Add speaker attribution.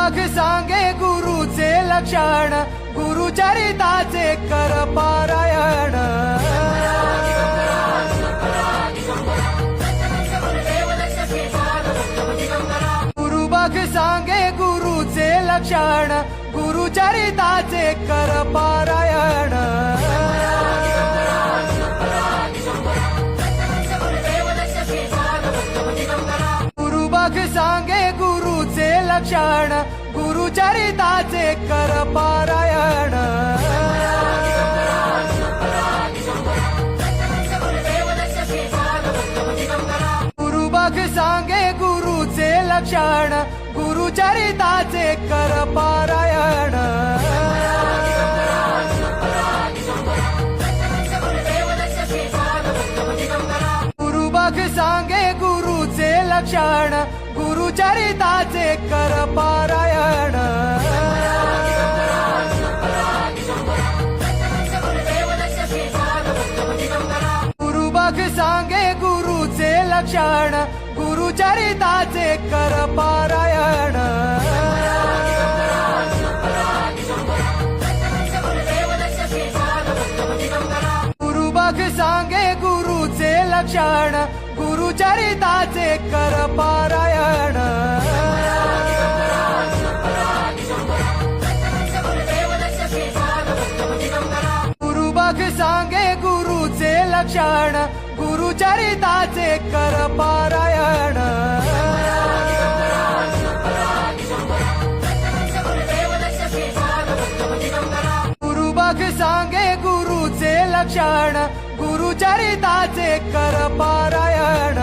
Speaker 1: बघ सांगे गुरुचे लक्षण, गुरुचरिताचे कर पारायण। गुरु बघ सांगे गुरुचे लक्षण, गुरुचरिताचे कर पारायण। गुरु बघ सांगे गुरुचे लक्षण, गुरुचरिताचे कर पारायण। गुरु बघ सांगे गुरुचे लक्षण, गुरुचरिताचे कर पारायण। गुरु बघ सांगे गुरुचे लक्षण, गुरुचरिताचे कर पारायण। गुरु बघ सांगे गुरुचे लक्षण, गुरुचरिताचे कर पारायण। गुरु बघ सांगे गुरुचे लक्षण, गुरुचरिताचे कर पारायण। गुरु बघ सांगे गुरुचे लक्षण, गुरुचरिताचे कर पारायण। गुरु बघ सांगे गुरुचे लक्षण, गुरुचरिताचे कर पारायण।